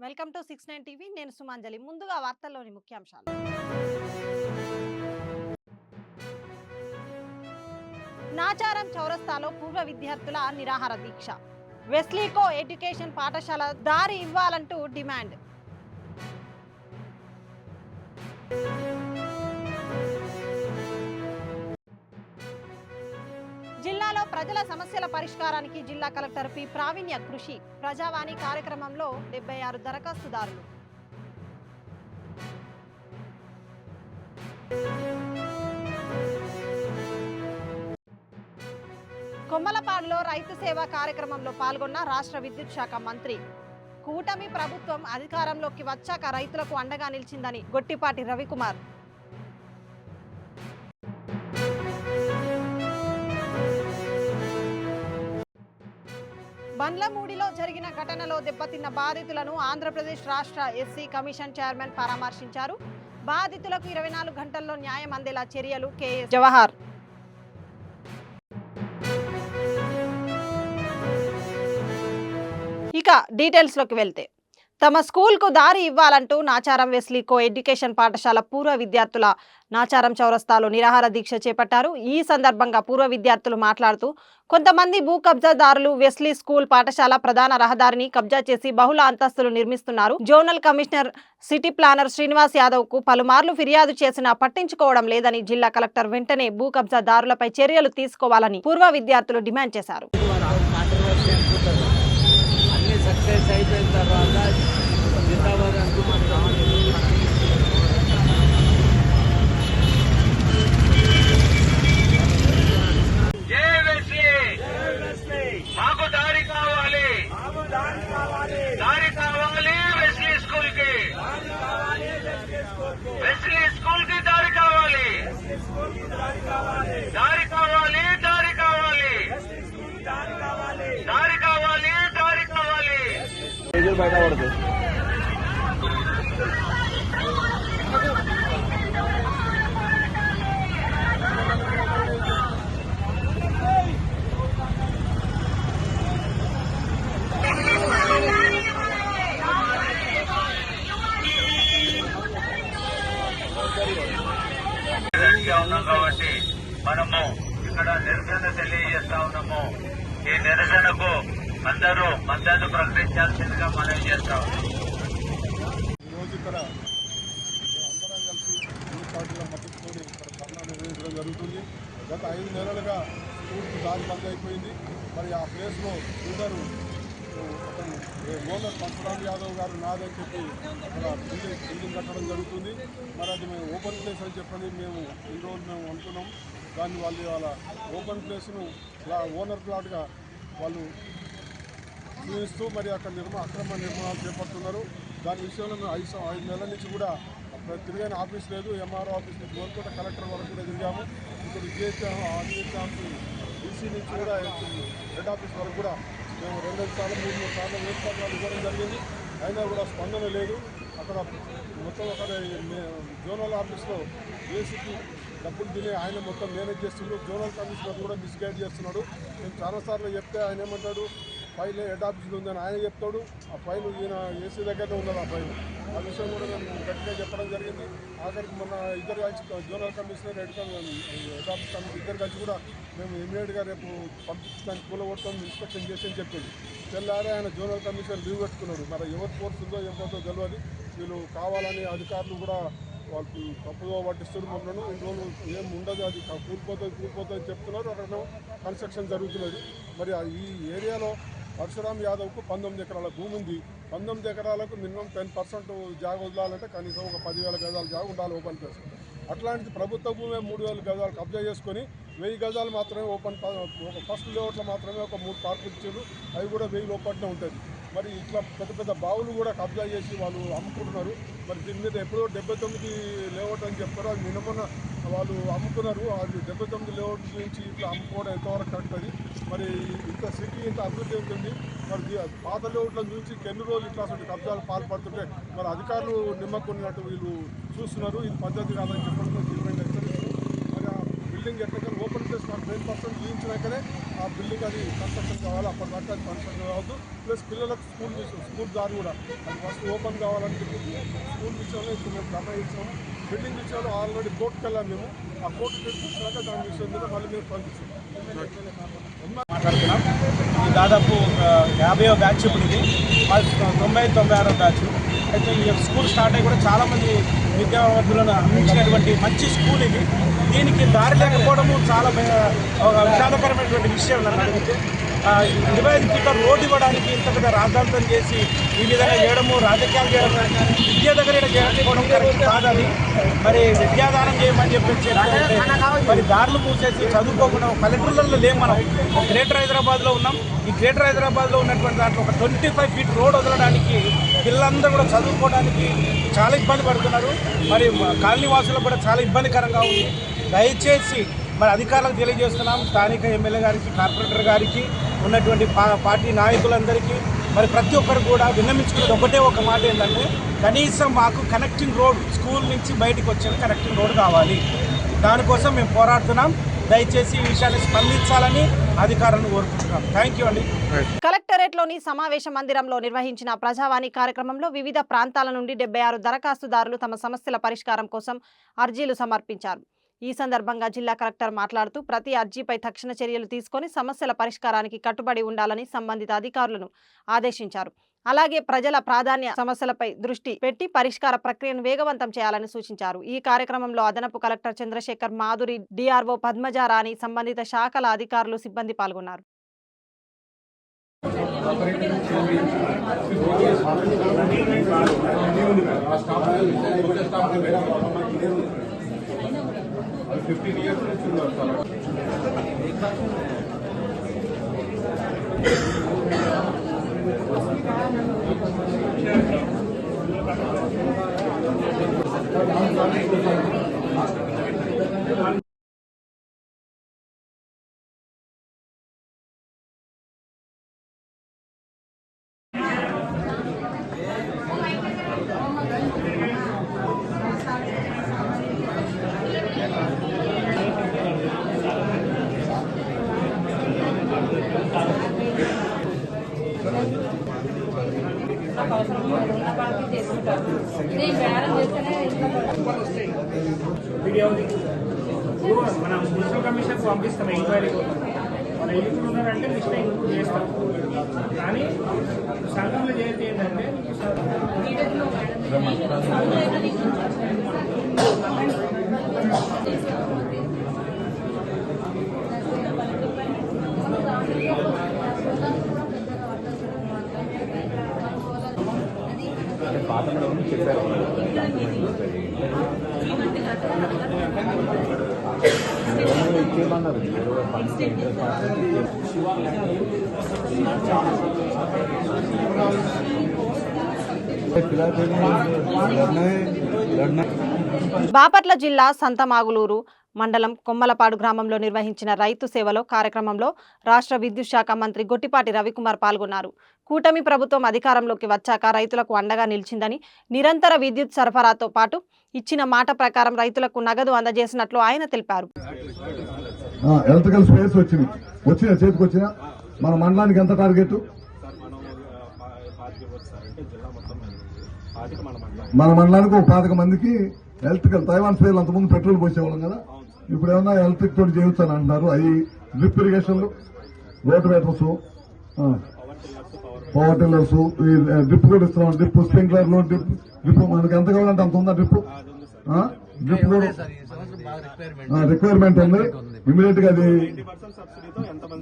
Welcome to 69 TV. నేను సుమాంజలి. ముందుగా వార్తల్లోని ముఖ్యాంశాలు. నాచారం చౌరస్తాలో పూర్వ విద్యార్థుల నిరాహార దీక్ష. వెస్లీకో ఎడ్యుకేషన్ పాఠశాల దారి ఇవ్వాలంటూ డిమాండ్. జిల్లాలో ప్రజల సమస్యల పరిష్కారానికి జిల్లా కలెక్టర్ పి ప్రావీణ్య కృషి. ప్రజావాణి కార్యక్రమంలో 76 దరఖాస్తుదారులు. కొమ్మలపాడులో రైతు సేవా కార్యక్రమంలో పాల్గొన్న రాష్ట్ర విద్యుత్ శాఖ మంత్రి. కూటమి ప్రభుత్వం అధికారంలోకి వచ్చాక రైతులకు అండగా నిలిచిందని గొట్టిపాటి రవికుమార్. బండ్లమూడిలో జరిగిన ఘటనలో దెబ్బతిన్న బాధితులను ఆంధ్రప్రదేశ్ రాష్ట్ర ఎస్సీ కమిషన్ చైర్మన్ పరామర్శించారు. బాధితులకు 24 గంటల్లో న్యాయం అందేలా చర్యలు. కెఎస్ జవహర్. ఇక డీటెయిల్స్లోకి వెళ్తే, తమ స్కూల్కు దారి ఇవ్వాలంటూ నాచారం వెస్లీకో ఎడ్యుకేషన్ పాఠశాల పూర్వ విద్యార్థుల నాచారం చౌరస్తాలో నిరాహార దీక్ష చేపట్టారు. ఈ సందర్భంగా పూర్వ విద్యార్థులు మాట్లాడుతూ, కొంతమంది భూ కబ్జాదారులు వెస్లీ స్కూల్ పాఠశాల ప్రధాన రహదారిని కబ్జా చేసి బహుళ అంతస్తులు నిర్మిస్తున్నారు. Zonal commissioner city planar Srinivas Yadav కు పలుమార్లు ఫిర్యాదు చేసినా పట్టించుకోవడం లేదని జిల్లా కలెక్టర్ వెంటనే భూ కబ్జాదారులపై చర్యలు తీసుకోవాలని పూర్వ విద్యార్థులు డిమాండ్ చేశారు. సక్సెస్ అయిపోయిన తర్వాత జిందాబాద్ అంటూ మాకు దారి కావాలి, దారి కావాలి వెస్లీ స్కూల్ కి, వెస్లీ స్కూల్ కి దారి కావాలి, దారి కావాలి, దారి కావాలి, దారి కావాలి, దారి కావాలి. బయట పడుతుంది. ఉన్నాం కాబట్టి మనము ఇక్కడ నిరసన తెలియజేస్తా ఉన్నాము. ఈ నిరసనకు అందరూ మద్దతు ప్రకటించాల్సిందిగా మనం చేస్తాం. ఈరోజు ఇక్కడ అందరం కలిసి అన్ని పార్టీల మద్దతుతో ఇక్కడ ధర్నా నిర్వహించడం జరుగుతుంది. గత 5 నెలలుగా స్కూల్కి దారి బంద్ అయిపోయింది. మరి ఆ ప్లేస్లో అందరూ ఓనర్ పరశురామ్ యాదవ్ గారు నాదని చెప్పి అక్కడ బిల్డింగ్ కట్టడం జరుగుతుంది. మరి అది మేము ఓపెన్ ప్లేస్ అని చెప్పని మేము ఇన్ని రోజులు మేము అనుకున్నాం. దాన్ని వాళ్ళ ఓపెన్ ప్లేస్ను ఓనర్ ప్లాట్గా వాళ్ళు చూపిస్తూ మరి అక్కడ అక్రమ నిర్మాణాలు చేపడుతున్నారు. దాని విషయంలో మేము 5 నెలల నుంచి కూడా తిరిగిన ఆఫీస్ లేదు. ఎంఆర్ఓ ఆఫీస్ నుంచి మొదలుకుంటే కలెక్టర్ వరకు కూడా తిరిగాము. ఇప్పుడు జిహెచ్ఎం డీసీ నుంచి కూడా హెడ్ ఆఫీస్ వరకు కూడా మేము 2 సార్లు 3 సార్లు వేసుపత్రాలు ఇవ్వడం జరిగింది. అయినా కూడా స్పందన లేదు. అక్కడ మొత్తం అక్కడ జోనల్ ఆఫీస్లో ఏసీకి డబ్బులు తిని ఆయన మొత్తం మేనేజ్ చేస్తున్నాడు. జోనల్ కమిషనర్ కూడా మిస్గైడ్ చేస్తున్నాడు. మేము చాలాసార్లు చెప్తే ఆయన ఏమంటాడు, ఫైల్ హెడ్ ఆఫీస్లో ఉందని ఆయన చెప్తాడు. ఆ ఫైల్ ఈయన ఏసీ దగ్గరనే ఉన్నది. ఆ ఫైల్ ఆ విషయం కూడా మేము గట్టిగా చెప్పడం జరిగింది. ఆఖరికి మొన్న ఇద్దరు కలిసి zonal commissioner head office commissioner ఇద్దరు కలిసి కూడా మేము ఇమీడియట్గా రేపు పంపించడానికి కూలగొడతాం, ఇన్స్పెక్షన్ చేసి అని చెప్పింది. తెల్లారే ఆయన జోనల్ కమిషనర్ లీవ్ పెట్టుకున్నాడు. మరి ఎవరు ఫోర్స్ ఉందో ఎవరితో తెలియదు. వీళ్ళు కావాలని అధికారులు కూడా వాళ్ళు తప్పుగా పట్టిస్తారు. మమ్మల్ని ఇన్ని రోజులు ఏం ఉండదు, అది కూలిపోతుంది చెప్తున్నారు. అక్కడ కన్స్ట్రక్షన్ జరుగుతున్నది. మరి ఈ ఏరియాలో పరశురామ్ యాదవ్కు 19 ఎకరాల భూమి ఉంది. 19 ఎకరాలకు మినిమం 10% జాగ వదలాలంటే కనీసం ఒక 10,000 గజాల జాగ ఉండాలి ఓపెన్ ప్లేస్. అట్లాంటిది ప్రభుత్వ భూమి 3,000 గజాలు కబ్జా చేసుకొని 1000 గజాలు మాత్రమే ఓపెన్, ఒక ఫస్ట్ లేఅవుట్లో మాత్రమే ఒక 3 పార్కులు ఇచ్చారు. అవి కూడా 1000 లోపట్నే ఉంటుంది. మరి ఇట్లా పెద్ద పెద్ద బావులు కూడా కబ్జా చేసి వాళ్ళు అమ్ముకుంటున్నారు. మరి దీని మీద ఎప్పుడో 79 లేఅవుట్ అని చెప్పారు. అది నిన్న వాళ్ళు అమ్ముకున్నారు. అది 79 లేఅవుట్ నుంచి ఇట్లా అమ్ముకోవడం ఎంతవరకు కరెక్ట్? అది మరి ఇంత సిటీ ఇంత అభివృద్ధి ఉంటుంది. మరి పాత లేఅవుట్ల నుంచి ఎన్ని రోజులు ఇట్లా అసలు కబ్జాలు పాల్పడుతుంటే మరి అధికారులు నిమ్మకున్నట్టు వీళ్ళు చూస్తున్నారు. ఇది పద్ధతి కాదని చెప్పడం డిమాండ్. మరి ఆ బిల్డింగ్ ఎట్లయితే ఓపెన్ ప్లేస్ నాకు 10% చూపించినాకనే ఆ బిల్డింగ్ అది కన్స్ట్రక్షన్ కావాలి. అప్పటిదాకా అది కన్స్ట్రక్షన్ కావద్దు. ప్లస్ పిల్లలకు స్కూల్ దారి కూడా అది ఫస్ట్ ఓపెన్ కావాలని చెప్పి స్కూల్ విషయంలో ఇప్పుడు మేము గమనించాము. బిల్డింగ్ విషయంలో ఆల్రెడీ కోర్టుకు వెళ్ళాము. మేము ఆ కోర్టు తీసుకొచ్చినాక దాని విషయం మీద మళ్ళీ మేము స్పందిస్తాం. మాట్లాడుతున్నాం. ఈ దాదాపు 50వ బ్యాచ్ ఇప్పుడు ఇది 96వ బ్యాచ్. అయితే ఈ స్కూల్ స్టార్ట్ అయ్యి కూడా చాలామంది విద్యావంతులను అందించినటువంటి మంచి స్కూల్ ఇది. దీనికి దారి లేకపోవడము చాలా విషాదకరమైనటువంటి విషయం నన్ను అడిగితే. 25 ఫీట్ల రోడ్డు ఇవ్వడానికి ఇంత పెద్ద రాద్ధాంతం చేసి ఈ విధంగా చేయడము, రాజకీయాలు చేయడం, విద్య దగ్గర చేయకపోవడం కరెక్ట్ కాదని మరి విద్యాదానం చేయమని చెప్పేసి మరి దారులు మూసేసి చదువుకోకుండా పల్లెటూళ్ళలో లేము మనం. గ్రేటర్ హైదరాబాద్లో ఉన్నాం. ఈ గ్రేటర్ హైదరాబాద్లో ఉన్నటువంటి దాంట్లో ఒక 25 ఫీట్ రోడ్ వదలడానికి పిల్లలందరూ కూడా చదువుకోవడానికి చాలా ఇబ్బంది పడుతున్నారు. మరి కాలనీ వాసులకు కూడా చాలా ఇబ్బందికరంగా ఉంది. దయచేసి మరి అధికారులకు తెలియజేస్తున్నాం. స్థానిక ఎమ్మెల్యే గారికి, కార్పొరేటర్ గారికి, ఉన్నటువంటి పార్టీ నాయకులందరికీ మరి ప్రతి ఒక్కరు కూడా విన్నమించుకునేది ఒకటే ఒక మాట ఏంటంటే కనీసం మాకు కనెక్టింగ్ రోడ్ స్కూల్ నుంచి బయటకు వచ్చే కనెక్టింగ్ రోడ్ కావాలి. దానికోసం మేము పోరాడుతున్నాం. దయచేసి ఈ విషయాన్ని స్పందించాలని అధికారులను కోరుకుంటున్నాం. థ్యాంక్ యూ అండి. కలెక్టరేట్లోని సమావేశ మందిరంలో నిర్వహించిన ప్రజావాణి కార్యక్రమంలో వివిధ ప్రాంతాల నుండి 76 దరఖాస్తుదారులు తమ సమస్యల పరిష్కారం కోసం అర్జీలు సమర్పించారు. ఈ సందర్భంగా జిల్లా కలెక్టర్ మాట్లాడుతూ ప్రతి అర్జీపై తక్షణ చర్యలు తీసుకొని సమస్యల పరిష్కారానికి కట్టుబడి ఉండాలని సంబంధిత అధికారులను ఆదేశించారు. అలాగే ప్రజల ప్రాధాన్య సమస్యలపై దృష్టి పెట్టి పరిష్కార ప్రక్రియను వేగవంతం చేయాలని సూచించారు. ఈ కార్యక్రమంలో అదనపు కలెక్టర్ చంద్రశేఖర్, మాధురి, డిఆర్ఓ పద్మజారాణి, సంబంధిత శాఖల అధికారులు, సిబ్బంది పాల్గొన్నారు. మనం మున్సిపల్ కమిషన్కి పంపిస్తాం ఎంక్వైరీ కోసం. మన ఇల్లు ఉన్నారంటే మిస్టేక్ చేస్తాం. కానీ సంఘంలో చేస్తే ఏంటంటే బాపట్ల జిల్లా సంతమాగులూరు మండలం కొమ్మలపాడు గ్రామంలో నిర్వహించిన రైతు సేవలో కార్యక్రమంలో రాష్ట్ర విద్యుత్ శాఖ మంత్రి గొట్టిపాటి రవికుమార్ పాల్గొన్నారు. కూటమి ప్రభుత్వం అధికారంలోకి వచ్చాక రైతులకు అండగా నిలిచిందని, నిరంతర విద్యుత్ సరఫరాతో పాటు ఇచ్చిన మాట ప్రకారం రైతులకు నగదు అందజేసినట్లు ఆయన తెలిపారు. ఎలక్ట్రికల్ స్పేస్ వచ్చిన చేతికి వచ్చిన మన మండలానికి ఎంత టార్గెట్? మన మండలానికి ఒక 25 మందికి ఎలక్ట్రికల్ తైవాన్ స్పేర్లు అంతకుముందు పెట్రోల్ పోసేవాళ్ళం కదా, ఇప్పుడు ఏమన్నా ఎలక్ట్రిక్ తోటి చేయొచ్చని అంటున్నారు. అవి డ్రిప్ ఇరిగేషన్లు, rotavators, power tillers, drip కూడా ఇస్తున్నాం. డ్రిప్ స్ప్రింక్లర్లు, డ్రిప్ మనకి ఎంత కావాలంటే అంత ఉందా డ్రిప్? డ్రిప్ కూడా రిక్వైర్మెంట్ ఉంది. ఇమీడియట్ గా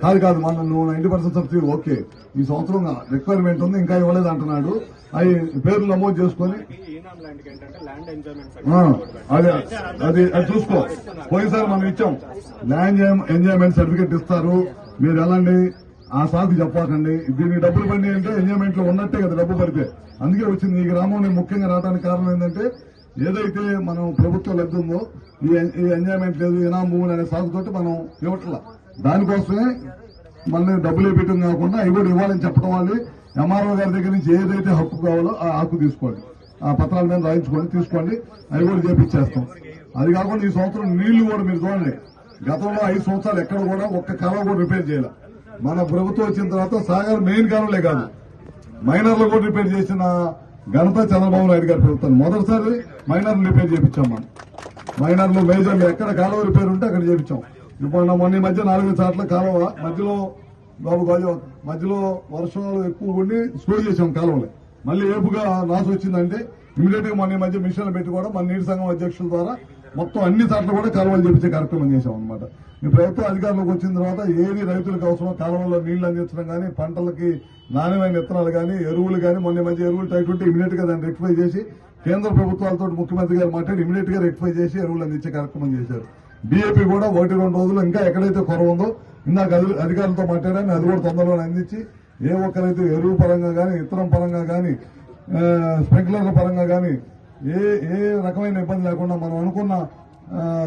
అది కాదు మన నువ్వు 90% సబ్సిడీ ఓకే. ఈ సంవత్సరం రిక్వైర్మెంట్ ఉంది, ఇంకా ఇవ్వలేదు అంటున్నాడు. అవి పేర్లు నమోదు చేసుకుని అది చూసుకో. పోయినసారి మనం ఇచ్చాం ల్యాండ్ ఎంజాయ్మెంట్ సర్టిఫికేట్ ఇస్తారు, మీరు వెళ్ళండి, ఆ సాకు చెప్పకండి. దీనికి డబ్బులు పడి అంటే ఎంజాయ్మెంట్ లో ఉన్నట్టే కదా డబ్బు పడితే. అందుకే వచ్చింది ఈ గ్రామం ముఖ్యంగా రావడానికి కారణం ఏంటంటే ఏదైతే మనం ప్రభుత్వం లబ్ధుందో ఈ ఎంజాయ్మెంట్ లేదు, ఇనాం భూములు అనే సాగుతోటి మనం ఇవ్వట్లా. దానికోసమే మళ్ళీ డబ్బులు ఇవ్వటం కాకుండా ఇవి కూడా ఇవ్వాలని చెప్పడం వాళ్ళు ఎంఆర్ఓ గారి దగ్గర నుంచి ఏదైతే హక్కు కావాలో ఆ హక్కు తీసుకోండి, ఆ పత్రాల మీద రాయించుకోండి, తీసుకోండి, అవి కూడా చేపించేస్తాం. అది కాకుండా ఈ సంవత్సరం నీళ్లు కూడా మీరు చూడండి, గతంలో 5 సంవత్సరాలు ఎక్కడ కూడా ఒక్క కాలువ కూడా రిపేర్ చేయాలి. మన ప్రభుత్వం వచ్చిన తర్వాత సాగర్ మెయిన్ కాలువలే కాదు మైనర్లు కూడా రిపేర్ చేసిన ఘనత చంద్రబాబు నాయుడు గారి ప్రభుత్వం. మొదటిసారి మైనర్లు రిపేర్ చేయించాం. మనం మైనర్లు మేజర్లు ఎక్కడ కాలువ రిపేర్ ఉంటే అక్కడ చేయించాం. ఇప్పుడు మొన్న మధ్య 4 చోట్ల కాలువ మధ్యలో వర్షాలు ఎక్కువ ఉండి స్టోర్ చేసాం కాలువలు. మళ్ళీ ఏపుగా నాసు వచ్చిందంటే ఇమీడియట్ గా మొన్న మధ్య మిషన్లు పెట్టి కూడా మన నీటి సంఘం అధ్యక్షుల ద్వారా మొత్తం అన్ని చోట్ల కూడా కాలువలు చేపించే కార్యక్రమం చేశాం అనమాట. ఈ ప్రభుత్వం అధికారంలోకి వచ్చిన తర్వాత ఏది రైతులకు అవసరమో కాలువల్లో నీళ్లు అందించడం కానీ, పంటలకి నాణ్యమైన విత్తనాలు కానీ, ఎరువులు కానీ, మొన్న మధ్య ఎరువులు టైట్ ఉంటే ఇమీడియట్ గా దాన్ని రెక్టిఫై చేసి కేంద్ర ప్రభుత్వాలతో ముఖ్యమంత్రి గారు మాట్లాడి ఇమీడియట్ గా రెక్టిఫై చేసి ఎరువులు అందించే కార్యక్రమం చేశారు. DAP కూడా 1-2 రోజులు ఇంకా ఎక్కడైతే కొరవ ఉందో ఇందాక అధికారులతో మాట్లాడాను, అది కూడా తొందరలో అందించి ఏ ఒక్కరైతే ఎరువు పరంగా కానీ, విత్తనం పరంగా కానీ, స్ప్రింక్లర్ల పరంగా కానీ ఏ రకమైన ఇబ్బంది లేకుండా మనం అనుకున్న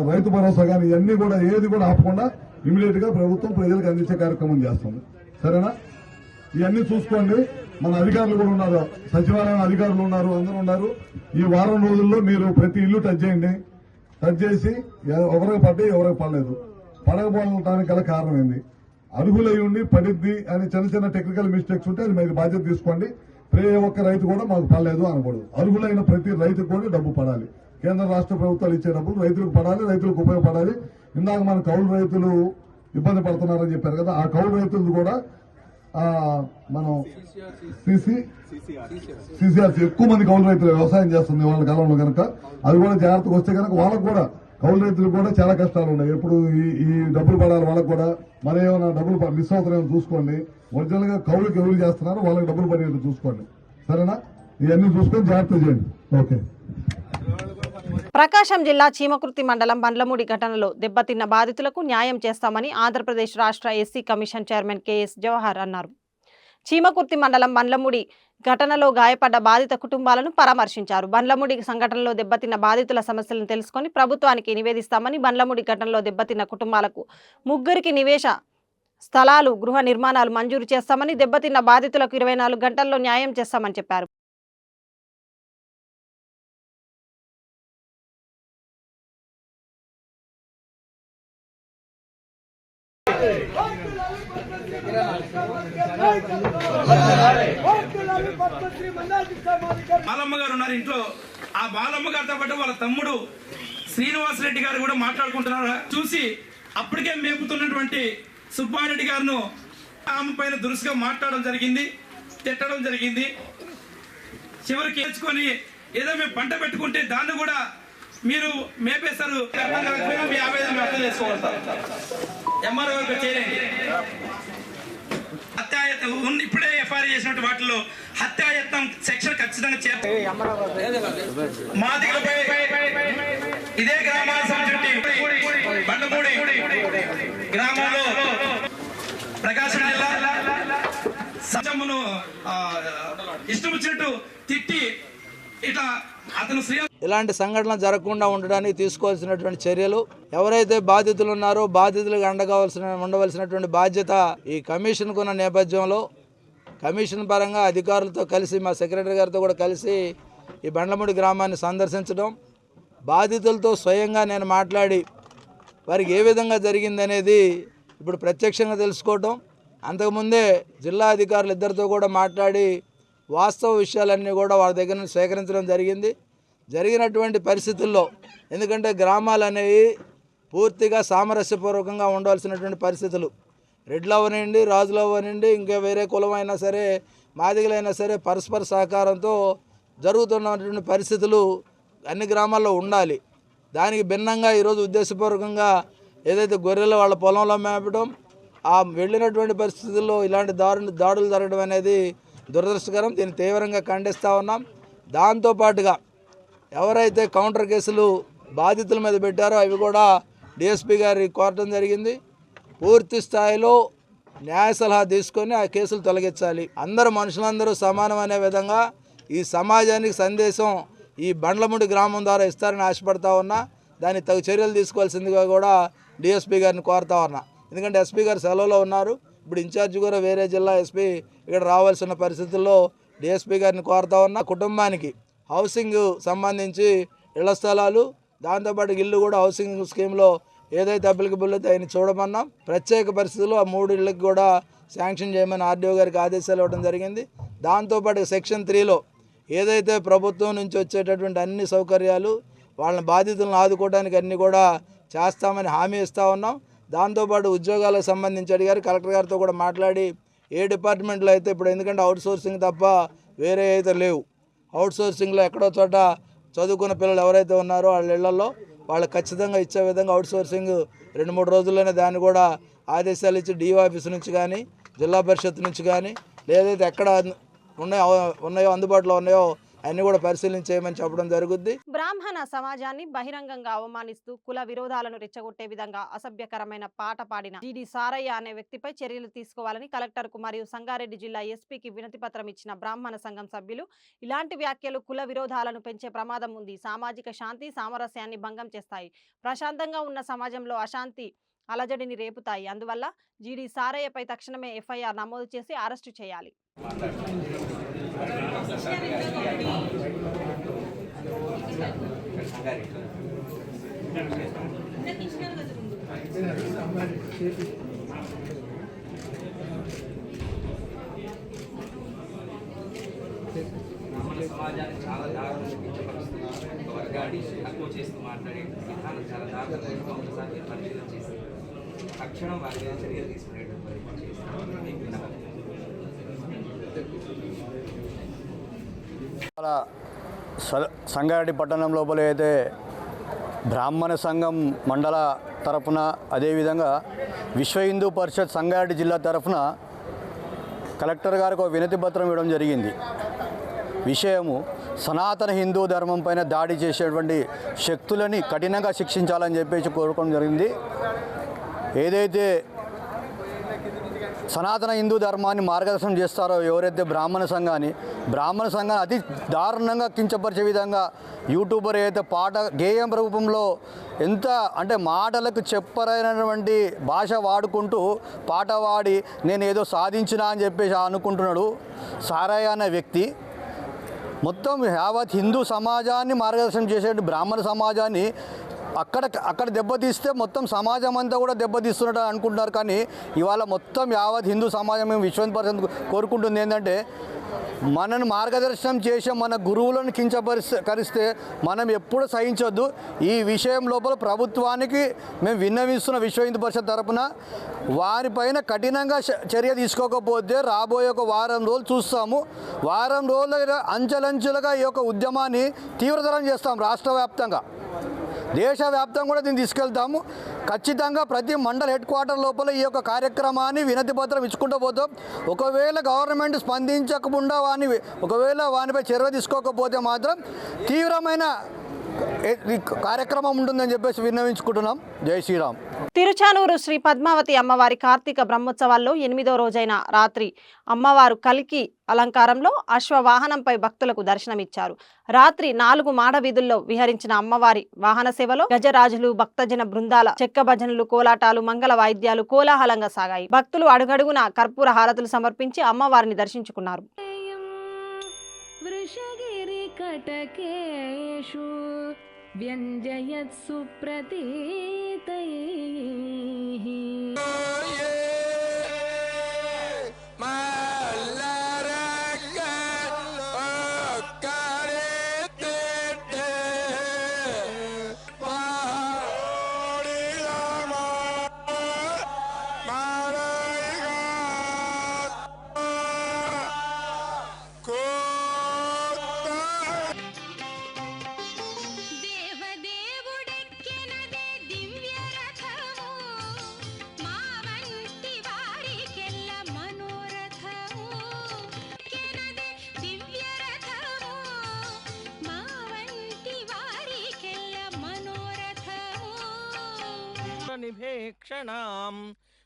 రైతు భరోసా కానీ ఇవన్నీ కూడా ఏది కూడా ఆపకుండా ఇమీడియట్ గా ప్రభుత్వం ప్రజలకు అందించే కార్యక్రమం చేస్తుంది. సరేనా? ఇవన్నీ చూసుకోండి. మన అధికారులు కూడా ఉన్నారు, సచివాలయం అధికారులు ఉన్నారు, అందరూ ఉన్నారు. ఈ వారం రోజుల్లో మీరు ప్రతి ఇల్లు టచ్ చేయండి. టచ్ చేసి ఎవరికి పడ్డాయి ఎవరికి పడలేదు, పడకపోవడానికి గల కారణం ఏంది, అర్హులై ఉండి పడిద్ది అని చిన్న టెక్నికల్ మిస్టేక్స్ ఉంటే అది మీరు బాధ్యత తీసుకోండి. ఏ ఒక్క రైతు కూడా మాకు పడలేదు అనకూడదు. అర్హులైన ప్రతి రైతుకు కూడా డబ్బు పడాలి. కేంద్ర రాష్ట్ర ప్రభుత్వాలు ఇచ్చే డబ్బులు రైతులకు పడాలి, రైతులకు ఉపయోగపడాలి. ఇందాక మన కౌలు రైతులు ఇబ్బంది పడుతున్నారని చెప్పారు కదా, ఆ కౌలు రైతులు కూడా మనం CCRC ఎక్కువ మంది కౌలు రైతులు వ్యవసాయం చేస్తుంది వాళ్ళ కాలంలో కనుక అది కూడా జాగ్రత్తగా వస్తే కనుక వాళ్ళకు కూడా కౌలు రైతులకు కూడా చాలా కష్టాలు ఉన్నాయి. ఎప్పుడు ఈ డబ్బులు పడాలి వాళ్ళకు కూడా. మన ఏమైనా డబ్బులు మిస్ అవుతున్నాయో చూసుకోండి. ఒరిజినల్ గా కౌలుకి ఎవరు చేస్తున్నారు వాళ్ళకి డబ్బులు పడేట్టు చూసుకోండి. సరేనా? ఇవన్నీ చూసుకొని జాగ్రత్త చేయండి. ఓకే. ప్రకాశం జిల్లా చీమకుర్తి మండలం బండ్లమూడి ఘటనలో దెబ్బతిన్న బాధితులకు న్యాయం చేస్తామని ఆంధ్రప్రదేశ్ రాష్ట్ర SC commission chairman KS Jawahar అన్నారు. చీమకుర్తి మండలం బండ్లమూడి ఘటనలో గాయపడ్డ బాధిత కుటుంబాలను పరామర్శించారు. బండ్లమూడి సంఘటనలో దెబ్బతిన్న బాధితుల సమస్యలను తెలుసుకొని ప్రభుత్వానికి నివేదిస్తామని, బండ్లమూడి ఘటనలో దెబ్బతిన్న కుటుంబాలకు 3 నివేశ స్థలాలు, గృహ నిర్మాణాలు మంజూరు చేస్తామని, దెబ్బతిన్న బాధితులకు 24 గంటల్లో న్యాయం చేస్తామని చెప్పారు. బాలమ్మ గారు ఉన్నారు ఇంట్లో. ఆ బాలమ్మ గారితో పాటు వాళ్ళ తమ్ముడు శ్రీనివాసరెడ్డి గారు కూడా మాట్లాడుకుంటున్నారు. చూసి అప్పటికే మేపుతున్నటువంటి సుబ్బారెడ్డి గారును ఆమె పైన దురుసుగా మాట్లాడడం జరిగింది, తిట్టడం జరిగింది. చివరికి తెచ్చుకొని ఏదో మేము పంట పెట్టుకుంటే దాన్ని కూడా మీరు మేపేస్తారు. మీ ఆవేదన అర్థం చేసుకోగలుగుతారు. MRO గారికి చేయండి. హత్యాయత్నం ఇప్పుడే FIR చేసినట్టు వాటిలో హత్యాయత్నం సెక్షన్ ఖచ్చితంగా చేయాలి. మాదిగలపై ఇదే గ్రామాల సంచుట్టి బండమూడి గ్రామంలో ప్రకాశం జిల్లా సజమును ఇష్టం వచ్చినట్టు తిట్టి ఇట్లా అతను ఇలాంటి సంఘటనలు జరగకుండా ఉండడానికి తీసుకోవాల్సినటువంటి చర్యలు, ఎవరైతే బాధితులు ఉన్నారో బాధితులకు అండగా ఉండవలసినటువంటి బాధ్యత ఈ కమిషన్కు ఉన్న నేపథ్యంలో కమిషన్ పరంగా అధికారులతో కలిసి మా సెక్రటరీ గారితో కూడా కలిసి ఈ బండ్లమూడి గ్రామాన్ని సందర్శించడం, బాధితులతో స్వయంగా నేను మాట్లాడి వారికి ఏ విధంగా జరిగిందనేది ఇప్పుడు ప్రత్యక్షంగా తెలుసుకోవటం, అంతకుముందే జిల్లా అధికారులు ఇద్దరితో కూడా మాట్లాడి వాస్తవ విషయాలన్నీ కూడా వారి దగ్గర నుంచి సేకరించడం జరిగింది. జరిగినటువంటి పరిస్థితుల్లో ఎందుకంటే గ్రామాలు అనేవి పూర్తిగా సామరస్యపూర్వకంగా ఉండవలసినటువంటి పరిస్థితులు, రెడ్లు అవనండి, రాజులు అవనండి, ఇంకా వేరే కులం అయినా సరే, మాదిగలైనా సరే పరస్పర సహకారంతో జరుగుతున్నటువంటి పరిస్థితులు అన్ని గ్రామాల్లో ఉండాలి. దానికి భిన్నంగా ఈరోజు ఉద్దేశపూర్వకంగా ఏదైతే గొర్రెలు వాళ్ళ పొలంలో మేపడం, ఆ వెళ్ళినటువంటి పరిస్థితుల్లో ఇలాంటి దాడులు జరగడం అనేది దురదృష్టకరం. దీన్ని తీవ్రంగా ఖండిస్తూ ఉన్నాం. దాంతోపాటుగా ఎవరైతే కౌంటర్ కేసులు బాధితుల మీద పెట్టారో అవి కూడా DSP గారి కోరటం జరిగింది. పూర్తి స్థాయిలో న్యాయ సలహా తీసుకొని ఆ కేసులు తొలగించాలి. అందరూ మనుషులందరూ సమానం అనే విధంగా ఈ సమాజానికి సందేశం ఈ బండ్లమూడి గ్రామం ద్వారా ఇస్తారని ఆశపడతా ఉన్నా. దానికి తగు చర్యలు తీసుకోవాల్సిందిగా కూడా DSP గారిని కోరుతా ఉన్నా. ఎందుకంటే SP గారు సెలవులో ఉన్నారు. ఇప్పుడు ఇన్ఛార్జ్ కూడా వేరే జిల్లా SP ఇక్కడ రావాల్సిన పరిస్థితుల్లో DSP గారిని కోరుతా ఉన్నా. కుటుంబానికి హౌసింగ్ సంబంధించి ఇళ్ల స్థలాలు, దాంతోపాటు ఇల్లు కూడా హౌసింగ్ స్కీమ్లో ఏదైతే అప్లికబుల్ అయితే ఆయన చూడమన్నాం. ప్రత్యేక పరిస్థితుల్లో ఆ 3 ఇళ్ళకి కూడా శాంక్షన్ చేయమని ఆర్డీఓ గారికి ఆదేశాలు ఇవ్వడం జరిగింది. దాంతోపాటు సెక్షన్ 3లో ఏదైతే ప్రభుత్వం నుంచి వచ్చేటటువంటి అన్ని సౌకర్యాలు వాళ్ళని బాధితులను ఆదుకోవడానికి అన్నీ కూడా చేస్తామని హామీ ఇస్తూ ఉన్నాం. దాంతోపాటు ఉద్యోగాలకు సంబంధించి అడిగారు. కలెక్టర్ గారితో కూడా మాట్లాడి ఏ డిపార్ట్మెంట్లో అయితే ఇప్పుడు ఎందుకంటే అవుట్ సోర్సింగ్ తప్ప వేరే అయితే లేవు, అవుట్ సోర్సింగ్లో ఎక్కడో చోట చదువుకున్న పిల్లలు ఎవరైతే ఉన్నారో వాళ్ళ ఇళ్లలో వాళ్ళకి ఖచ్చితంగా ఇచ్చే విధంగా అవుట్ సోర్సింగ్ 2-3 రోజుల్లోనే దాన్ని కూడా ఆదేశాలు ఇచ్చి డిఓ ఆఫీస్ నుంచి కానీ జిల్లా పరిషత్ నుంచి కానీ లేదైతే ఎక్కడ ఉన్నాయో అందుబాటులో ఉన్నాయో అన్నీ కూడా పరిశీలించేయమని చెప్పడం జరుగుద్ది. బ్రాహ్మణ సమాజాన్ని బహిరంగంగా అవమానిస్తూ కుల విరోధాలను రెచ్చగొట్టే విధంగా అసభ్యకరమైన పాట పాడిన జీడి సారయ్య అనే వ్యక్తిపై చర్యలు తీసుకోవాలని కలెక్టర్కు మరియు సంగారెడ్డి జిల్లా ఎస్పీకి వినతి పత్రం ఇచ్చిన బ్రాహ్మణ సంఘం సభ్యులు ఇలాంటి వ్యాఖ్యలు కుల విరోధాలను పెంచే ప్రమాదం ఉంది, సామాజిక శాంతి సామరస్యాన్ని భంగం చేస్తాయి, ప్రశాంతంగా ఉన్న సమాజంలో అశాంతి అలజడిని రేపుతాయి. అందువల్ల జీడి సారయ్యపై తక్షణమే ఎఫ్ఐఆర్ నమోదు చేసి అరెస్టు చేయాలి. సమాజాన్ని చాలా దారుణంగా కించపరుస్తున్నారు. ఒక వర్గాన్ని తక్కువ చేస్తూ మాట్లాడే విధానం చాలా దారుణంగా ఒకసారి పరిశీలన చేసి తక్షణం వారి మీద చర్యలు తీసుకునేటువంటి సంగారెడ్డి పట్టణం లోపల అయితే బ్రాహ్మణ సంఘం మండల తరఫున అదేవిధంగా విశ్వ హిందూ పరిషత్ సంగారెడ్డి జిల్లా తరఫున కలెక్టర్ గారికి ఒక వినతి పత్రం ఇవ్వడం జరిగింది. విషయము సనాతన హిందూ ధర్మం పైన దాడి చేసేటువంటి శక్తులని కఠినంగా శిక్షించాలని చెప్పేసి కోరుకోవడం జరిగింది. ఏదైతే సనాతన హిందూ ధర్మాన్ని మార్గదర్శనం చేస్తారో ఎవరైతే బ్రాహ్మణ సంఘాన్ని అతి దారుణంగా కించపరిచే విధంగా యూట్యూబర్ ఏదైతే పాట గేయం రూపంలో ఎంత అంటే మాటలకు చెప్పరైనటువంటి భాష వాడుకుంటూ పాట పాడి నేను ఏదో సాధించినా అని చెప్పేసి అనుకుంటున్నాడు సారయ్య అనే వ్యక్తి. మొత్తం యావత్ హిందూ సమాజాన్ని మార్గదర్శనం చేసే బ్రాహ్మణ సమాజాన్ని అక్కడ దెబ్బతీస్తే మొత్తం సమాజం అంతా కూడా దెబ్బతీస్తున్నట్టు అనుకుంటున్నారు. కానీ ఇవాళ మొత్తం యావత్ హిందూ సమాజం మేము విశ్వ హిందూ పరిషత్ కోరుకుంటుంది ఏంటంటే మనను మార్గదర్శనం చేసే మన గురువులను కించపరిస్తే మనం ఎప్పుడు సహించొద్దు. ఈ విషయం లోపల ప్రభుత్వానికి మేము విన్నవిస్తున్న విశ్వ హిందూ పరిషత్ తరపున వారిపైన కఠినంగా చర్య తీసుకోకపోతే రాబోయే ఒక వారం రోజులు చూస్తాము. వారం రోజుల అంచెలంచెలుగా ఈ యొక్క ఉద్యమాన్ని తీవ్రతరం చేస్తాం. రాష్ట్ర వ్యాప్తంగా దేశవ్యాప్తంగా కూడా దీన్ని తీసుకెళ్తాము. ఖచ్చితంగా ప్రతి మండల హెడ్ క్వార్టర్ లోపల ఈ యొక్క కార్యక్రమాన్ని వినతి పత్రం ఇచ్చుకుంటూ పోతాం. ఒకవేళ గవర్నమెంట్ స్పందించకుండా వానిపై చర్య తీసుకోకపోతే మాత్రం తీవ్రమైన కార్యక్రమం ఉంటుందని చెప్పేసి విన్నవించుకుంటున్నాం. జై శ్రీరామ్. తిరుచానూరు శ్రీ పద్మావతి అమ్మవారి కార్తీక బ్రహ్మోత్సవాల్లో 8వ రోజైన రాత్రి అమ్మవారు కల్కి అలంకారంలో అశ్వవాహనంపై భక్తులకు దర్శనమిచ్చారు. రాత్రి 4 మాడ వీధుల్లో విహరించిన అమ్మవారి వాహన సేవలో గజరాజులు, భక్తజన బృందాల చెక్క భజనలు, కోలాటాలు, మంగళ వాయిద్యాలు కోలాహలంగా సాగాయి. భక్తులు అడుగడుగున కర్పూర హారతులు సమర్పించి అమ్మవారిని దర్శించుకున్నారు. व्यञ्जयत् सुप्रतीतैः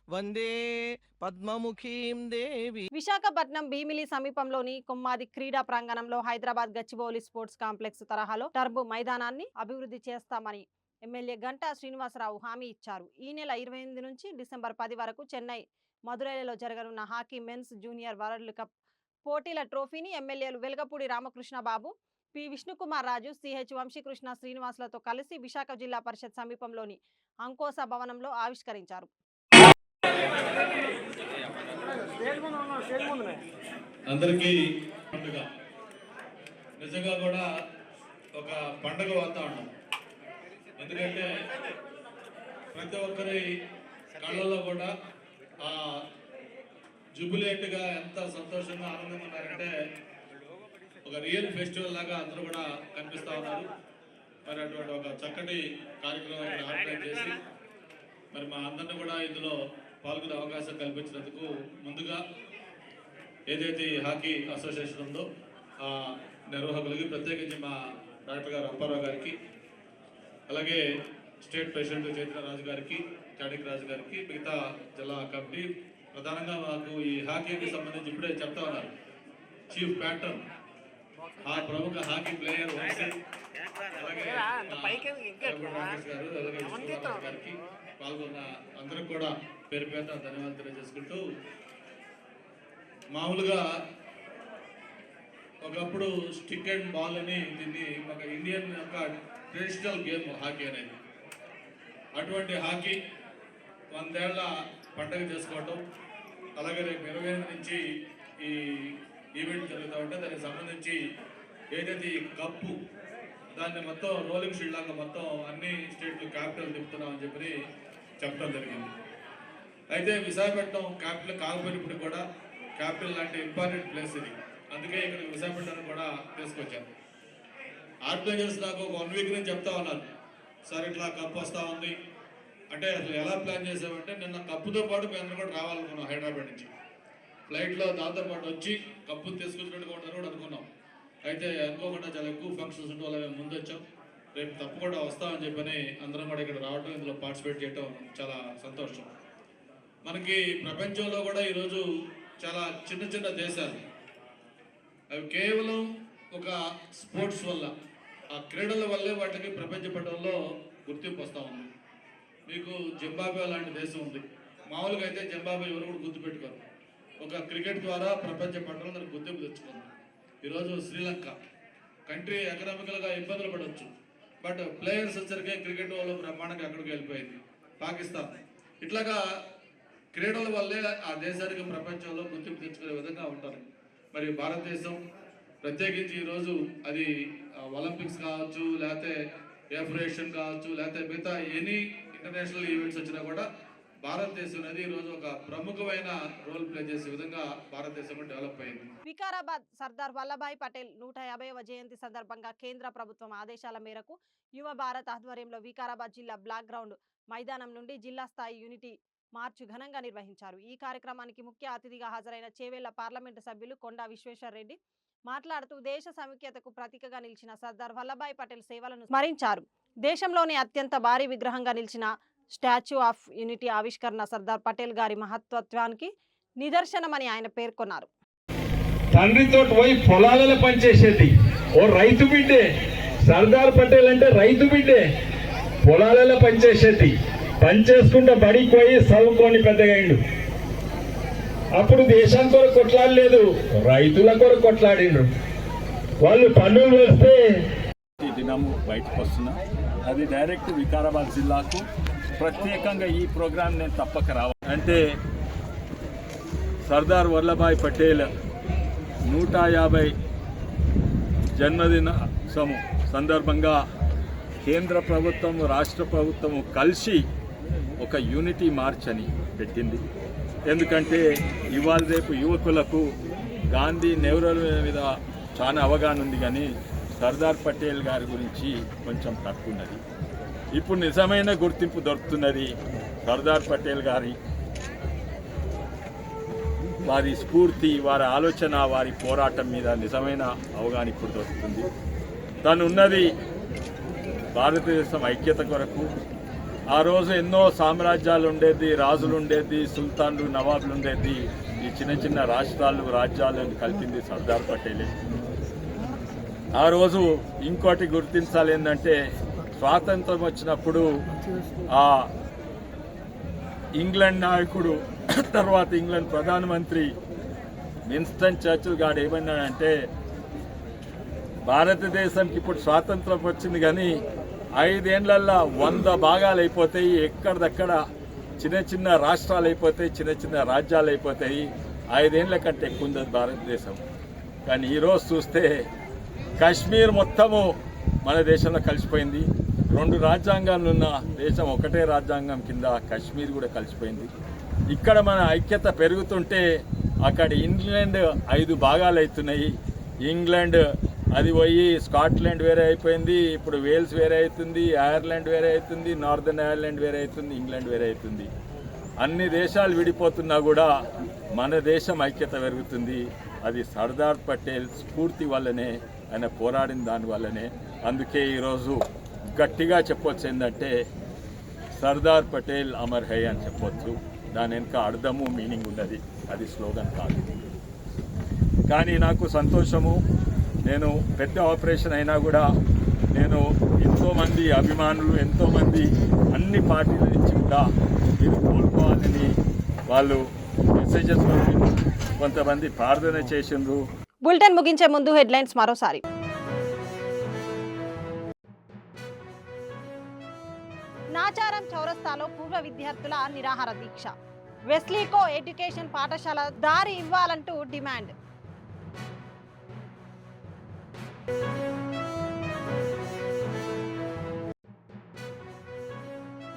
వందే పద్మముఖీం దేవి. విశాఖపట్నం భీమిలి సమీపంలోని కొమ్మాది క్రీడా ప్రాంగణంలో హైదరాబాద్ గచ్చిబౌలి స్పోర్ట్స్ కాంప్లెక్స్ తరహాలో టర్బు మైదానాన్ని అభివృద్ధి చేస్తామని ఎమ్మెల్యే గంటా శ్రీనివాసరావు హామీ ఇచ్చారు. ఈ నెల 28 నుంచి డిసెంబర్ 10 వరకు చెన్నై, మదురైలలో జరగనున్న hockey men's junior world cup పోటీల ట్రోఫీని ఎమ్మెల్యేలు వెలగపూడి రామకృష్ణ బాబు, పి విష్ణుకుమార్ రాజు, సిహెచ్ వంశీకృష్ణ శ్రీనివాసులతో కలిసి విశాఖ జిల్లా పరిషత్ సమీపంలోని అంకోస భవనంలో ఆవిష్కరించారు. అందరికీ పండుగ నిజంగా కూడా ఒక పండుగ వాతావరణం. ఎందుకంటే ప్రతి ఒక్కరి కళ్ళల్లో కూడా ఆ జుబిలేట్గా ఎంత సంతోషంగా ఆనందంగా ఉన్నారంటే ఒక రియల్ ఫెస్టివల్ లాగా అందరూ కూడా కనిపిస్తూ ఉన్నారు. మరి అటువంటి ఒక చక్కటి కార్యక్రమం ఆర్గనైజ్ చేసి మరి మా అందరిని కూడా ఇందులో పాల్గొనే అవకాశం కల్పించినందుకు ముందుగా ఏదైతే హాకీ అసోసియేషన్ ఉందో ఆ నిర్వాహకులకి, ప్రత్యేకించి మా డాక్టర్ గారు అప్పారావు గారికి, అలాగే స్టేట్ ప్రెసిడెంట్ చైతన్య రాజు గారికి, చాడిక్ రాజు గారికి, మిగతా జిల్లా కమిటీ, ప్రధానంగా మాకు ఈ హాకీకి సంబంధించి ఇప్పుడే చెప్తా ఉన్నారు చీఫ్ ప్యాటర్న్ ఆ ప్రముఖ హాకీ ప్లేయర్ వంశీ, అలాగే రాకేష్ గారు, అలాగే విష్ణుకుమార్ గారికి పాల్గొన్న అందరికి కూడా పేరు పేరు ధన్యవాదాలు తెలియజేసుకుంటూ, మామూలుగా ఒకప్పుడు స్టిక్ అండ్ బాల్ అని దీన్ని ఒక ఇండియన్ యొక్క ట్రెడిషనల్ గేమ్ హాకీ అనేది. అటువంటి హాకీ 100 ఏళ్ల పండుగ చేసుకోవటం, అలాగే రేపు 25 నుంచి ఈ ఈవెంట్ జరుగుతూ ఉంటే దానికి సంబంధించి ఏదైతే ఈ కప్పు దాన్ని మొత్తం రోలింగ్ షీల్డ్ లాగా మొత్తం అన్ని స్టేట్లు క్యాపిటల్ తిప్పుతున్నామని చెప్పి చెప్పడం జరిగింది. అయితే విశాఖపట్నం క్యాపిటల్ కాకపోయినప్పుడు కూడా క్యాపిటల్ లాంటి ఇంపార్టెంట్ ప్లేస్ ఇది. అందుకే ఇక్కడ విశాఖపట్నాన్ని కూడా తీసుకొచ్చాను. ఆర్గనైజర్స్ నాకు 1 వీక్ నుంచి చెప్తా ఉన్నారు, సార్ ఇట్లా కప్పు వస్తూ ఉంది అంటే అసలు ఎలా ప్లాన్ చేసామంటే, నిన్న కప్పుతో పాటు మేము అందరూ కూడా రావాలనుకున్నాం హైదరాబాద్ నుంచి. ఫ్లైట్లో దాంతోపాటు వచ్చి కప్పును తీసుకొచ్చినట్టుగా ఉంటారు కూడా అనుకున్నాం. అయితే అనుకోకుండా చాలా ఎక్కువ ఫంక్షన్స్ ఉంటే మేము ముందు వచ్చాం. రేపు తప్పకుండా వస్తామని చెప్పని అందరం కూడా ఇక్కడ రావడం, ఇందులో పార్టిసిపేట్ చేయడం చాలా సంతోషం. మనకి ప్రపంచంలో కూడా ఈరోజు చాలా చిన్న చిన్న దేశాలు అవి కేవలం ఒక స్పోర్ట్స్ వల్ల, ఆ క్రీడల వల్లే వాటికి ప్రపంచ పటంలో గుర్తింపు వస్తూ ఉంది. మీకు జింబాబ్వే లాంటి దేశం ఉంది. మామూలుగా అయితే జింబాబ్వే ఎవరు కూడా గుర్తుపెట్టుకోరు. ఒక క్రికెట్ ద్వారా ప్రపంచ పటంలో దానికి గుర్తింపు తెచ్చుకుంది. ఈరోజు శ్రీలంక కంట్రీ ఎకనామికల్గా ఇబ్బందులు పడవచ్చు, బట్ ప్లేయర్స్ వచ్చరికే క్రికెట్ వాళ్ళు బ్రహ్మాండంగా అక్కడికి వెళ్ళిపోయింది. పాకిస్తాన్ ఇట్లాగా క్రీడల వల్లే ఆ దేశానికి ప్రపంచంలో గుర్తింపు తెచ్చుకునే విధంగా ఉంటారు. మరి భారతదేశం ప్రత్యేకించి ఈరోజు అది ఒలింపిక్స్ కావచ్చు, లేకపోతే ఏఫ్రేషన్ కావచ్చు, లేకపోతే మిగతా ఎనీ ఇంటర్నేషనల్ ఈవెంట్స్ వచ్చినా కూడా భారతదేశం అనేది ఈరోజు ఒక ప్రముఖమైన రోల్ ప్లే చేసే విధంగా భారతదేశం డెవలప్ అయింది. వికారాబాద్ సర్దార్ వల్లభాయ్ పటేల్ 150వ జయంతి సందర్భంగా కేంద్ర ప్రభుత్వం ఆదేశాల మేరకు యువ భారత్ ఆధ్వర్యంలో వికారాబాద్ జిల్లా బ్లాక్ గ్రౌండ్ మైదానం నుండి జిల్లా స్థాయి యూనిటీ మార్చు ఘనంగా నిర్వహించారు. ఈ కార్యక్రమానికి ముఖ్య అతిథిగా హాజరైన చేవేళ్ల పార్లమెంటు సభ్యులు కొండా విశ్వేశ్వర్ రెడ్డి మాట్లాడుతూ దేశ సమైక్యతకు ప్రతీకగా నిలిచిన సర్దార్ వల్లభాయ్ పటేల్ సేవలను స్మరించారు. దేశంలోనే అత్యంత భారీ విగ్రహంగా నిలిచిన స్టాచ్యూ ఆఫ్ యూనిటీ ఆవిష్కరణ సర్దార్ పటేల్ గారి మహత్వత్వానికి నిదర్శనమని ఆయన పేర్కొన్నారు. తండ్రితో పోయి పొలాలలో పనిచేసేది ఓ రైతు బిడ్డే. సర్దార్ పటేల్ అంటే రైతు బిడ్డే, పొలాలలో పనిచేసేది. పనిచేసుకుంటూ బడికి పోయి చదువుకొని పెద్దగాయిండు. అప్పుడు దేశం కొరకు కొట్లాడలేదు, రైతుల కొరకు కొట్లాడిండ్రు. వాళ్ళు పన్నులు వేస్తే ఈ దినము బయటకు వస్తున్నా. అది డైరెక్ట్ వికారాబాద్ జిల్లాకు ప్రత్యేకంగా ఈ ప్రోగ్రాం నేను తప్పక రావాలి. అంటే సర్దార్ వల్లభాయ్ పటేల్ 150 జన్మదిన సందర్భంగా కేంద్ర ప్రభుత్వం, రాష్ట్ర ప్రభుత్వం కలిసి ఒక యూనిటీ మార్చ్ అని పెట్టింది. ఎందుకంటే ఇవాళ రేపు యువకులకు గాంధీ, నెహ్రూ మీద చాలా అవగాహన ఉంది, కానీ సర్దార్ పటేల్ గారి గురించి కొంచెం తక్కువ ఉన్నది. ఇప్పుడు నిజమైన గుర్తింపు దొరుకుతున్నది సర్దార్ పటేల్ గారి వారి స్ఫూర్తి, వారి ఆలోచన, వారి పోరాటం మీద నిజమైన అవగాహన ఇప్పుడు దొరుకుతుంది. తను ఉన్నది భారతదేశం ఐక్యత కొరకు. ఆ రోజు ఎన్నో సామ్రాజ్యాలు ఉండేది, రాజులు ఉండేది, సుల్తాన్లు, నవాబులు ఉండేది. ఈ చిన్న చిన్న రాష్ట్రాలు, రాజ్యాలను కలిపింది సర్దార్ పటేలే. ఆ రోజు ఇంకోటి గుర్తించాలి ఏంటంటే, స్వాతంత్రం వచ్చినప్పుడు ఆ ఇంగ్లాండ్ నాయకుడు, తర్వాత ఇంగ్లాండ్ ప్రధానమంత్రి విన్స్టన్ చర్చిల్ గారు ఏమన్నాడంటే, భారతదేశంకి ఇప్పుడు స్వాతంత్రం వచ్చింది, కానీ 5 ఏళ్లలో 100 భాగాలు అయిపోతాయి. ఎక్కడిదక్కడ చిన్న చిన్న రాష్ట్రాలు అయిపోతాయి, చిన్న చిన్న రాజ్యాలు అయిపోతాయి. 5 ఏళ్ల కంటే ఎక్కువ ఉంది భారతదేశం. కానీ ఈరోజు చూస్తే కాశ్మీర్ మొత్తము మన దేశంలో కలిసిపోయింది. 2 రాజ్యాంగాలు ఉన్న దేశం ఒకటే రాజ్యాంగం కింద కాశ్మీర్ కూడా కలిసిపోయింది. ఇక్కడ మన ఐక్యత పెరుగుతుంటే అక్కడ ఇంగ్లాండ్ 5 భాగాలు అవుతున్నాయి. ఇంగ్లాండ్ అది పోయి స్కాట్లాండ్ వేరే అయిపోయింది, ఇప్పుడు వేల్స్ వేరే అవుతుంది, ఐర్లాండ్ వేరే అవుతుంది, నార్దర్న్ ఐర్లాండ్ వేరే అవుతుంది, ఇంగ్లాండ్ వేరే అవుతుంది. అన్ని దేశాలు విడిపోతున్నా కూడా మన దేశం ఐక్యత పెరుగుతుంది. అది సర్దార్ పటేల్ స్ఫూర్తి వల్లనే, ఆయన పోరాడిన దాని వల్లనే. అందుకే ఈరోజు గట్టిగా చెప్పొచ్చు ఏంటంటే సర్దార్ పటేల్ అమర్ హై అని చెప్పొచ్చు. దాని వెనుక అర్థము మీనింగ్ ఉన్నది, అది స్లోగన్ కాదు. కానీ నాకు సంతోషము, నేను పెద్ద ఆపరేషన్ అయినా కూడా నేను ఎంతోమంది అభిమానులు, ఎంతోమంది అన్ని పార్టీల నుంచి కూడా మీరు కోలుకోవాలని వాళ్ళు మెసేజెస్ పంపించారు, కొంతమంది ప్రార్థన చేసిండ్రు. బులెటిన్ ముగించే ముందు హెడ్లైన్స్ మరోసారి. నాచారం చౌరస్తాలో పూర్వ విద్యార్థుల నిరాహార దీక్ష. వెస్లీకో ఎడ్యుకేషన్ పాఠశాల దారి ఇవ్వాలంటూ డిమాండ్.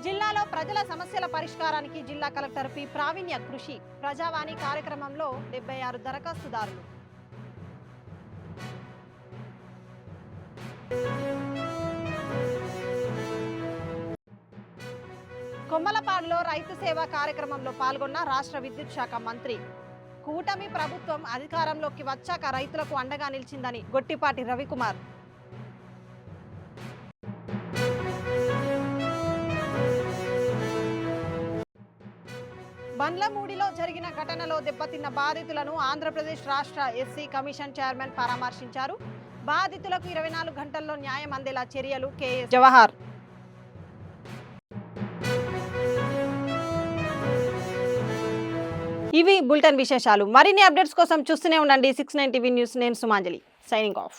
జిల్లాలో ప్రజల సమస్యల పరిష్కారానికి జిల్లా కలెక్టర్ పి ప్రావీణ్య కృషి. ప్రజావాణి కార్యక్రమంలో 76 దరఖాస్తుదారులు. కొమ్మలపాడులో రైతు సేవా కార్యక్రమంలో పాల్గొన్న రాష్ట్ర విద్యుత్ శాఖ మంత్రి. కూటమి ప్రభుత్వం అధికారంలోకి వచ్చాక రైతులకు అండగా నిలిచిందని గొట్టిపాటి రవికుమార్. బండ్లమూడిలో జరిగిన ఘటనలో దెబ్బతిన్న బాధితులను ఆంధ్రప్రదేశ్ రాష్ట్ర ఎస్సీ కమిషన్ చైర్మన్ పరామర్శించారు. బాధితులకు 24 గంటల్లో న్యాయం అందేలా చర్యలు. కెఎస్ జవహర్. ఇవి బులెటిన్ విశేషాలు. మరిన్ని అప్డేట్స్ కోసం చూస్తూనే ఉండండి 69 టీవీ న్యూస్. నేను సుమాంజలి, సైనింగ్ ఆఫ్.